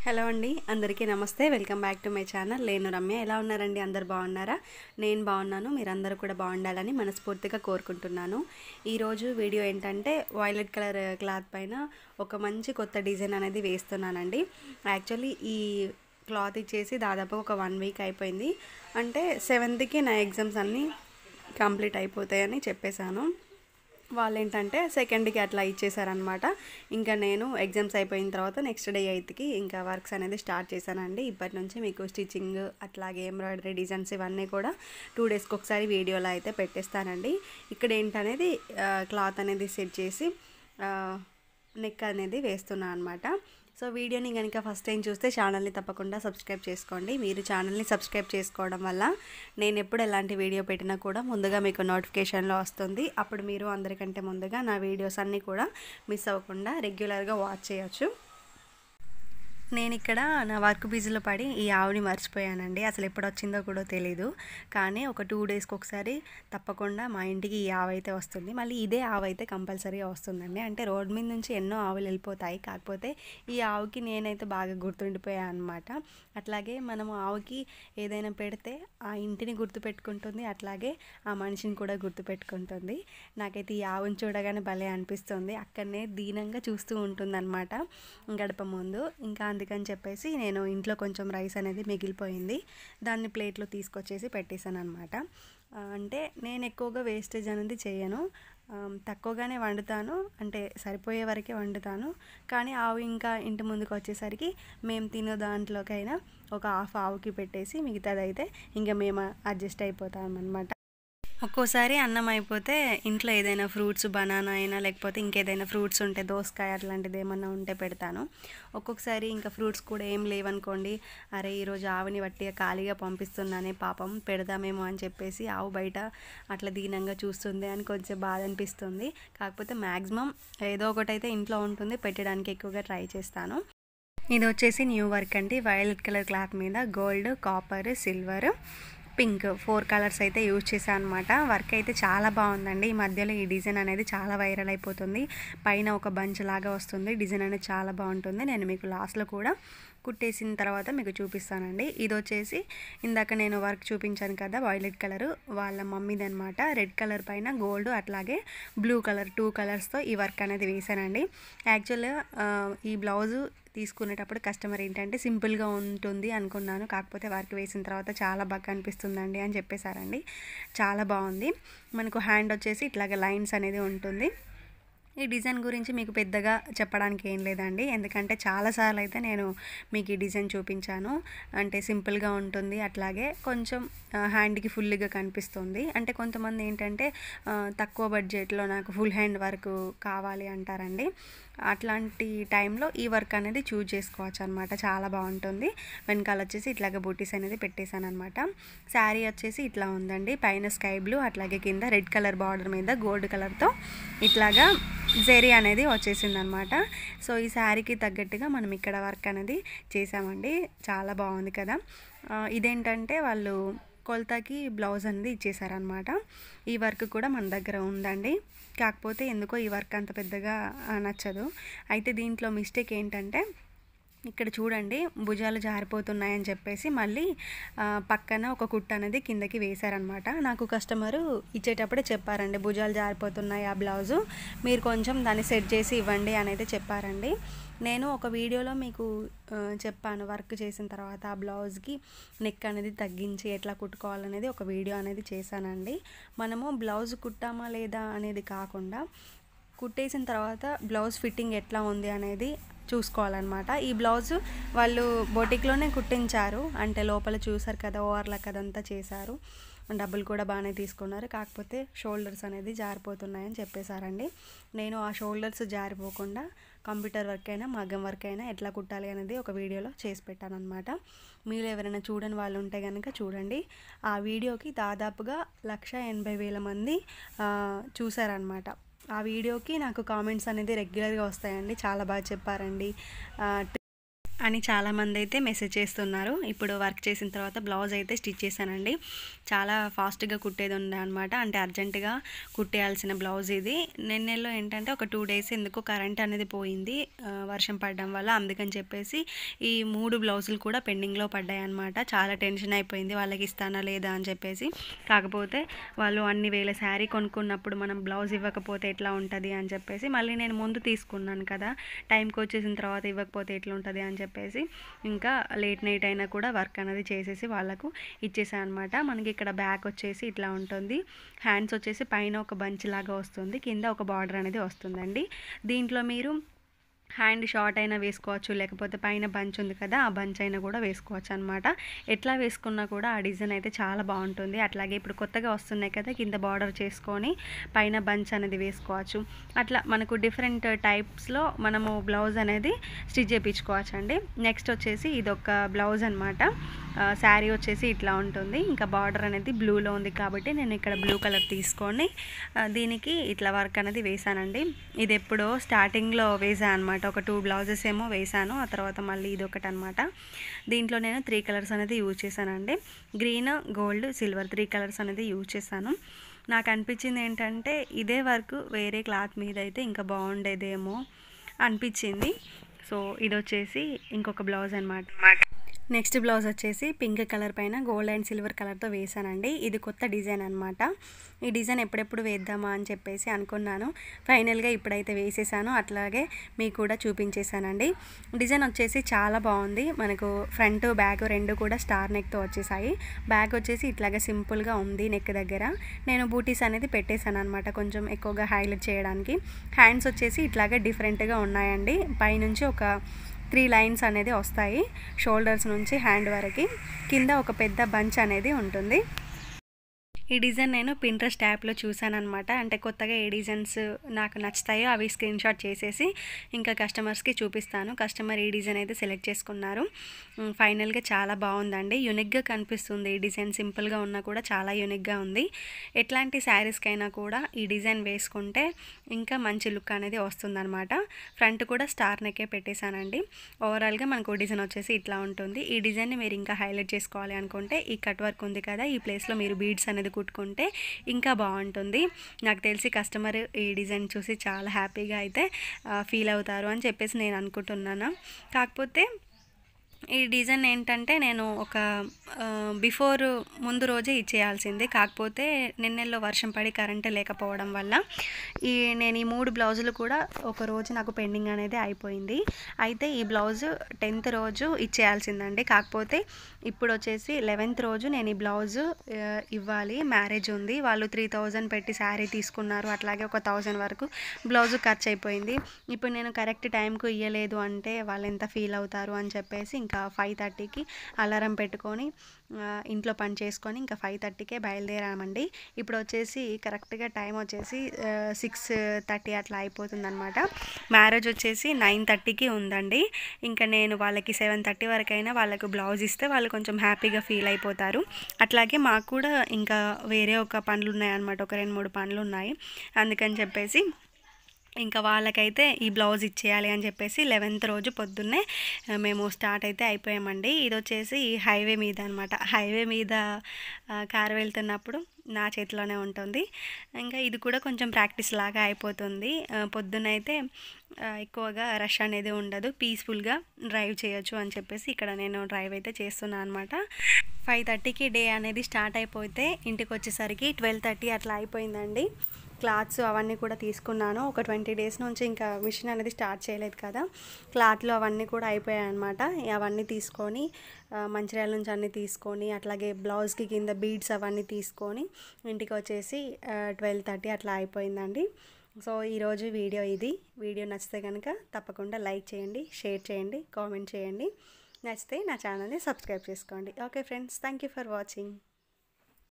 Hello అండి, అందరికీ నమస్తే. Welcome back to my channel. నేను రమ్య. ఎలా ఉన్నారండి? అందరు బాగున్నారా? నేను బాగున్నాను. మీరందరూ కూడా బాగుండాలని మనస్ఫూర్తిగా కోరుకుంటున్నాను. ఈరోజు వీడియో ఏంటంటే వైలెట్ కలర్ క్లాత్ పైన ఒక మంచి కొత్త డిజైన్ అనేది వేస్తున్నానండి. యాక్చువల్లీ ఈ క్లాత్ ఇచ్చేసి దాదాపు ఒక 1 వీక్ అయిపోయింది. అంటే 7th నా ఎగ్జామ్స్ అన్నీ కంప్లీట్ అయిపోతాయని చెప్పేశాను. వాళ్ళు ఏంటంటే 2కి అట్లా ఇచ్చేసారనమాట. ఇంకా నేను ఎగ్జామ్స్ అయిపోయిన తర్వాత నెక్స్ట్ డే 8కి ఇంకా వర్క్స్ అనేది స్టార్ట్ చేశానండి. ఇప్పటి నుంచి మీకు స్టిచ్చింగ్ అట్లాగే ఎంబ్రాయిడరీ డిజైన్స్ ఇవన్నీ కూడా 2 డేస్కి ఒకసారి వీడియోలో అయితే పెట్టేస్తానండి. ఇక్కడ ఏంటనేది క్లాత్ అనేది సెట్ చేసి నెక్ అనేది వేస్తున్నాను అనమాట. సో వీడియోని కనుక ఫస్ట్ టైం చూస్తే ఛానల్ని తప్పకుండా సబ్స్క్రైబ్ చేసుకోండి. మీరు ఛానల్ని సబ్స్క్రైబ్ చేసుకోవడం వల్ల నేను ఎప్పుడు ఎలాంటి వీడియో పెట్టినా కూడా ముందుగా మీకు నోటిఫికేషన్లో వస్తుంది. అప్పుడు మీరు అందరికంటే ముందుగా నా వీడియోస్ అన్నీ కూడా మిస్ అవ్వకుండా రెగ్యులర్గా వాచ్ చేయొచ్చు. నేను ఇక్కడ నా వర్క్ బిజీలో పడి ఈ ఆవుని మర్చిపోయానండి. అసలు ఎప్పుడు వచ్చిందో కూడా తెలీదు. కానీ ఒక 2 డేస్కి ఒకసారి తప్పకుండా మా ఇంటికి ఈ ఆవు అయితే వస్తుంది. మళ్ళీ ఇదే ఆవు అయితే కంపల్సరీగా వస్తుందండి. అంటే రోడ్ మీద నుంచి ఎన్నో ఆవులు వెళ్ళిపోతాయి. కాకపోతే ఈ ఆవుకి నేనైతే బాగా గుర్తుండిపోయాను అనమాట. అట్లాగే మనము ఆవుకి ఏదైనా పెడితే ఆ ఇంటిని గుర్తుపెట్టుకుంటుంది, అట్లాగే ఆ మనిషిని కూడా గుర్తుపెట్టుకుంటుంది. నాకైతే ఈ ఆవుని చూడగానే భలే అనిపిస్తుంది. అక్కడనే దీనంగా చూస్తూ ఉంటుంది అనమాట గడప ముందు. ఇంకా అందుకని చెప్పేసి నేను ఇంట్లో కొంచెం రైస్ అనేది మిగిలిపోయింది, దాన్ని ప్లేట్లో తీసుకొచ్చేసి పెట్టేశాను అనమాట. అంటే నేను ఎక్కువగా వేస్టేజ్ అనేది చేయను, తక్కువగానే వండుతాను. అంటే సరిపోయే వరకే వండుతాను. కానీ ఆవు ఇంకా ఇంటి ముందుకు వచ్చేసరికి మేము తినే దాంట్లోకైనా ఒక హాఫ్ ఆవుకి పెట్టేసి మిగతాదైతే ఇంకా మేము అడ్జస్ట్ అయిపోతాం అనమాట. ఒక్కోసారి అన్నం అయిపోతే ఇంట్లో ఏదైనా ఫ్రూట్స్, బనానా అయినా లేకపోతే ఇంకేదైనా ఫ్రూట్స్ ఉంటే దోసకాయ అట్లాంటిది ఏమన్నా ఉంటే పెడతాను. ఒక్కొక్కసారి ఇంకా ఫ్రూట్స్ కూడా ఏం లేవనుకోండి, అరే ఈరోజు ఆవుని వట్టిగా ఖాళీగా పంపిస్తున్నానే, పాపం పెడదామేమో అని చెప్పేసి ఆవు బయట అట్లా దీనంగా చూస్తుంది అని కొంచెం బాధ అనిపిస్తుంది. కాకపోతే మ్యాక్సిమం ఏదో ఒకటైతే ఇంట్లో ఉంటుంది, పెట్టడానికి ఎక్కువగా ట్రై చేస్తాను. ఇది వచ్చేసి న్యూ వర్క్ అండి. వైలెట్ కలర్ క్లాత్ మీద gold, copper, silver, pink 4 colours అయితే యూజ్ చేశాను అనమాట. వర్క్ అయితే చాలా బాగుందండి. ఈ మధ్యలో ఈ డిజైన్ అనేది చాలా వైరల్ అయిపోతుంది. పైన ఒక బంచ్ లాగా వస్తుంది. డిజైన్ అనేది చాలా బాగుంటుంది. నేను మీకు లాస్ట్లో కూడా కుట్టేసిన తర్వాత మీకు చూపిస్తానండి. ఇది వచ్చేసి ఇందాక నేను వర్క్ చూపించాను కదా వైలెట్ కలరు, వాళ్ళ మమ్మీది అనమాట. రెడ్ కలర్ పైన గోల్డ్ అట్లాగే బ్లూ కలర్ 2 కలర్స్తో ఈ వర్క్ అనేది వేసానండి. యాక్చువల్గా ఈ బ్లౌజు తీసుకునేటప్పుడు కస్టమర్ ఏంటంటే సింపుల్గా ఉంటుంది అనుకున్నాను, కాకపోతే వర్క్ వేసిన తర్వాత చాలా బాగా కనిపిస్తుందండి అని చెప్పేశారండి. చాలా బాగుంది. మనకు హ్యాండ్ వచ్చేసి ఇట్లాగ లైన్స్ అనేది ఉంటుంది. ఈ డిజైన్ గురించి మీకు పెద్దగా చెప్పడానికి ఏం లేదండి, ఎందుకంటే చాలాసార్లు అయితే నేను మీకు ఈ డిజైన్ చూపించాను. అంటే సింపుల్గా ఉంటుంది, అట్లాగే కొంచెం హ్యాండ్కి ఫుల్గా కనిపిస్తుంది. అంటే కొంతమంది ఏంటంటే తక్కువ బడ్జెట్లో నాకు ఫుల్ హ్యాండ్ వర్క్ కావాలి అంటారండి. అట్లాంటి టైంలో ఈ వర్క్ అనేది చూజ్ చేసుకోవచ్చు అనమాట. చాలా బాగుంటుంది. వెనకాల వచ్చేసి ఇట్లాగ బూటీస్ అనేది పెట్టేశాను అనమాట. శారీ వచ్చేసి ఇట్లా ఉందండి. పైన స్కై బ్లూ అట్లాగే కింద రెడ్ కలర్ బార్డర్ మీద గోల్డ్ కలర్తో ఇట్లాగా జెరీ అనేది వచ్చేసింది అనమాట. సో ఈ శారీకి తగ్గట్టుగా మనం ఇక్కడ వర్క్ అనేది చేసామండి. చాలా బాగుంది కదా. ఇదేంటంటే వాళ్ళు కొలతకి బ్లౌజ్ అనేది ఇచ్చేసారనమాట. ఈ వర్క్ కూడా మన దగ్గర ఉందండి. కాకపోతే ఎందుకో ఈ వర్క్ అంత పెద్దగా నచ్చదు. అయితే దీంట్లో మిస్టేక్ ఏంటంటే ఇక్కడ చూడండి, భుజాలు జారిపోతున్నాయని చెప్పేసి మళ్ళీ పక్కన ఒక కుట్ట అనేది కిందకి వేశారనమాట. నాకు కస్టమరు ఇచ్చేటప్పుడే చెప్పారండి, భుజాలు జారిపోతున్నాయి ఆ బ్లౌజు, మీరు కొంచెం దాన్ని సెట్ చేసి ఇవ్వండి అని అయితే చెప్పారండి. నేను ఒక వీడియోలో మీకు చెప్పాను, వర్క్ చేసిన తర్వాత ఆ బ్లౌజ్కి నెక్ అనేది తగ్గించి ఎట్లా కుట్టుకోవాలనేది ఒక వీడియో అనేది చేశానండి. మనము బ్లౌజ్ కుట్టామా లేదా అనేది కాకుండా కుట్టేసిన తర్వాత బ్లౌజ్ ఫిట్టింగ్ ఎట్లా ఉంది అనేది చూసుకోవాలన్నమాట. ఈ బ్లౌజు వాళ్ళు బొటిక్లోనే కుట్టించారు, అంటే లోపల చూసారు కదా, ఓవర్లాక్ అదంతా చేశారు, డబ్బులు కూడా బాగానే తీసుకున్నారు. కాకపోతే షోల్డర్స్ అనేది జారిపోతున్నాయని చెప్పేశారండి. నేను ఆ షోల్డర్స్ జారిపోకుండా కంప్యూటర్ వర్క్ అయినా మగ్గం వర్క్ అయినా ఎట్లా కుట్టాలి అనేది ఒక వీడియోలో చేసి పెట్టాను అనమాట. మీరు ఎవరైనా చూడని వాళ్ళు ఉంటే కనుక చూడండి. ఆ వీడియోకి దాదాపుగా 180,000 మంది చూసారనమాట. ఆ వీడియోకి నాకు కామెంట్స్ అనేది రెగ్యులర్గా వస్తాయండి. చాలా బాగా చెప్పారండి, అని చాలామంది అయితే మెసేజ్ చేస్తున్నారు. ఇప్పుడు వర్క్ చేసిన తర్వాత బ్లౌజ్ అయితే స్టిచ్ చేశానండి. చాలా ఫాస్ట్గా కుట్టేది ఉండే అనమాట. అంటే అర్జెంటుగా కుట్టేయాల్సిన బ్లౌజ్ ఇది. నిన్నెల్లో ఏంటంటే ఒక 2 డేస్ ఎందుకో కరెంట్ అనేది పోయింది వర్షం పడడం వల్ల. అందుకని చెప్పేసి ఈ 3 బ్లౌజులు కూడా పెండింగ్లో పడ్డాయి అనమాట. చాలా టెన్షన్ అయిపోయింది వాళ్ళకి ఇస్తానా లేదా అని చెప్పేసి. కాకపోతే వాళ్ళు అన్ని వేల శారీ కొనుక్కున్నప్పుడు మనం బ్లౌజ్ ఇవ్వకపోతే ఎట్లా ఉంటుంది అని చెప్పేసి మళ్ళీ నేను ముందు తీసుకున్నాను కదా, టైంకి వచ్చేసిన తర్వాత ఇవ్వకపోతే ఎట్లుంటుంది అని చెప్పేసి ఇంకా లేట్ నైట్ అయినా కూడా వర్క్ అనేది చేసేసి వాళ్ళకు ఇచ్చేసాను అనమాట. మనకి ఇక్కడ బ్యాక్ వచ్చేసి ఇట్లా ఉంటుంది. హ్యాండ్స్ వచ్చేసి పైన ఒక బంచ్ లాగా వస్తుంది, కింద ఒక బార్డర్ అనేది వస్తుందండి. దీంట్లో మీరు హ్యాండ్ షార్ట్ అయినా వేసుకోవచ్చు, లేకపోతే పైన బంచ్ ఉంది కదా ఆ బంచ్ అయినా కూడా వేసుకోవచ్చు అనమాట. ఎట్లా వేసుకున్నా కూడా ఆ డిజైన్ అయితే చాలా బాగుంటుంది. అట్లాగే ఇప్పుడు కొత్తగా వస్తున్నాయి కదా, కింద బార్డర్ చేసుకొని పైన బంచ్ అనేది వేసుకోవచ్చు. అట్లా మనకు డిఫరెంట్ టైప్స్లో మనము బ్లౌజ్ అనేది స్టిచ్ చేయించుకోవచ్చు అండి. నెక్స్ట్ వచ్చేసి ఇదొక బ్లౌజ్ అనమాట. శారీ వచ్చేసి ఇట్లా ఉంటుంది. ఇంకా బార్డర్ అనేది బ్లూలో ఉంది కాబట్టి నేను ఇక్కడ బ్లూ కలర్ తీసుకొని దీనికి ఇట్లా వర్క్ అనేది వేసానండి. ఇది ఎప్పుడో స్టార్టింగ్లో వేసాను అనమాట. ఒక 2 బ్లౌజెస్ ఏమో వేసాను, ఆ తర్వాత మళ్ళీ ఇది ఒకటి అనమాట. దీంట్లో నేను 3 కలర్స్ అనేది యూజ్ చేశానండి. గ్రీన్, గోల్డ్, సిల్వర్ 3 కలర్స్ అనేది యూజ్ చేశాను. నాకు అనిపించింది ఏంటంటే ఇదే వర్క్ వేరే క్లాత్ మీద అయితే ఇంకా బాగుండేదేమో అనిపించింది. సో ఇది వచ్చేసి ఇంకొక బ్లౌజ్ అనమాట. నెక్స్ట్ బ్లౌజ్ వచ్చేసి పింక్ కలర్ పైన గోల్డ్ అండ్ సిల్వర్ కలర్తో వేసానండి. ఇది కొత్త డిజైన్ అనమాట. ఈ డిజైన్ ఎప్పుడెప్పుడు వేద్దామా అని చెప్పేసి అనుకున్నాను. ఫైనల్గా ఇప్పుడైతే వేసేసాను, అట్లాగే మీకు కూడా చూపించేశానండి. డిజైన్ వచ్చేసి చాలా బాగుంది. మనకు ఫ్రంట్ బ్యాక్ రెండు కూడా స్టార్ నెక్తో వచ్చేసాయి. బ్యాక్ వచ్చేసి ఇట్లాగే సింపుల్గా ఉంది నెక్ దగ్గర. నేను బూటీస్ అనేది పెట్టేశాను అనమాట, కొంచెం ఎక్కువగా హైలైట్ చేయడానికి. హ్యాండ్స్ వచ్చేసి ఇట్లాగే డిఫరెంట్గా ఉన్నాయండి. పైనుంచి ఒక 3 లైన్స్ అనేది వస్తాయి, షోల్డర్స్ నుంచి హ్యాండ్ వరకు. కింద ఒక పెద్ద బంచ్ అనేది ఉంటుంది. ఈ డిజైన్ నేను పింట్రెస్ట్ యాప్లో చూసాను అనమాట. అంటే కొత్తగా ఏ డిజైన్స్ నాకు నచ్చుతాయో అవి స్క్రీన్ షాట్ చేసేసి ఇంకా కస్టమర్స్కి చూపిస్తాను. కస్టమర్ ఈ డిజైన్ అయితే సెలెక్ట్ చేసుకున్నారు. ఫైనల్గా చాలా బాగుందండి, యూనిక్గా కనిపిస్తుంది. ఈ డిజైన్ సింపుల్గా ఉన్నా కూడా చాలా యూనిక్గా ఉంది. ఎట్లాంటి శారీస్కైనా కూడా ఈ డిజైన్ వేసుకుంటే ఇంకా మంచి లుక్ అనేది వస్తుందన్నమాట. ఫ్రంట్ కూడా స్టార్ నెక్కే పెట్టేశానండి. ఓవరాల్గా మనకు డిజైన్ వచ్చేసి ఇట్లా ఉంటుంది. ఈ డిజైన్ని మీరు ఇంకా హైలైట్ చేసుకోవాలి అనుకుంటే ఈ కట్ వర్క్ ఉంది కదా, ఈ ప్లేస్లో మీరు బీడ్స్ అనేది కుట్టుకుంటే ఇంకా బాగుంటుంది. నాకు తెలిసి కస్టమర్ ఈ డిజైన్ చూసి చాలా హ్యాపీగా అయితే ఫీల్ అవుతారు అని చెప్పేసి నేను అనుకుంటున్నాను. కాకపోతే ఈ డిజైన్ ఏంటంటే నేను ఒక బిఫోర్ ముందు రోజే ఇచ్చేయాల్సింది. కాకపోతే నిన్నెల్లో వర్షం పడి కరెంట్ లేకపోవడం వల్ల నేను ఈ 3 బ్లౌజులు కూడా ఒక రోజు నాకు పెండింగ్ అనేది అయిపోయింది. అయితే ఈ బ్లౌజు 10th రోజు ఇచ్చేయాల్సిందండి. కాకపోతే ఇప్పుడు వచ్చేసి 11th రోజు నేను ఈ బ్లౌజు ఇవ్వాలి. మ్యారేజ్ ఉంది, వాళ్ళు 3000 పెట్టి శారీ తీసుకున్నారు. అట్లాగే ఒక 1000 వరకు బ్లౌజు ఖర్చు అయిపోయింది. ఇప్పుడు నేను కరెక్ట్ టైంకు ఇవ్వలేదు అంటే వాళ్ళు ఎంత ఫీల్ అవుతారు అని చెప్పేసి ఇంకా 5:30కి అలారం పెట్టుకొని ఇంట్లో పని చేసుకొని ఇంకా 5:30కే బయలుదేరామండి. ఇప్పుడు వచ్చేసి కరెక్ట్గా టైం వచ్చేసి 6:30 అట్లా అయిపోతుందన్నమాట. మ్యారేజ్ వచ్చేసి 9:30కి ఉందండి. ఇంకా నేను వాళ్ళకి 7:30 వరకైనా వాళ్ళకు బ్లౌజ్ ఇస్తే వాళ్ళు కొంచెం హ్యాపీగా ఫీల్ అయిపోతారు. అట్లాగే మాకు కూడా ఇంకా వేరే ఒక పనులు ఉన్నాయన్నమాట, ఒక 2-3 పనులు ఉన్నాయి. అందుకని చెప్పేసి ఇంకా వాళ్ళకైతే ఈ బ్లౌజ్ ఇచ్చేయాలి అని చెప్పేసి 11th రోజు పొద్దున్నే మేము స్టార్ట్ అయితే అయిపోయామండి. ఇది వచ్చేసి హైవే మీద అనమాట. హైవే మీద కారు వెళ్తున్నప్పుడు నా చేతిలోనే ఉంటుంది. ఇంకా ఇది కూడా కొంచెం ప్రాక్టీస్ లాగా అయిపోతుంది. పొద్దునైతే ఎక్కువగా రష్ అనేది ఉండదు, పీస్ఫుల్గా డ్రైవ్ చేయొచ్చు అని చెప్పేసి ఇక్కడ నేను డ్రైవ్ అయితే చేస్తున్నాను అనమాట. 5:30కి డే అనేది స్టార్ట్ అయిపోతే ఇంటికి వచ్చేసరికి 12:30 అట్లా అయిపోయిందండి. క్లాత్స్ అవన్నీ కూడా తీసుకున్నాను. ఒక 20 డేస్ నుంచి ఇంకా మిషన్ అనేది స్టార్ట్ చేయలేదు కదా, క్లాత్లు అవన్నీ కూడా అయిపోయాయి అనమాట. అవన్నీ తీసుకొని మంచిర్యాల నుంచి అన్నీ తీసుకొని అట్లాగే బ్లౌజ్కి కింద బీడ్స్ అవన్నీ తీసుకొని ఇంటికి వచ్చేసి 12:30 అట్లా అయిపోయిందండి. సో ఈరోజు వీడియో ఇది. వీడియో నచ్చితే కనుక తప్పకుండా లైక్ చేయండి, షేర్ చేయండి, కామెంట్ చేయండి. నచ్చితే నా ఛానల్ని సబ్స్క్రైబ్ చేసుకోండి. Okay friends, thank you for watching.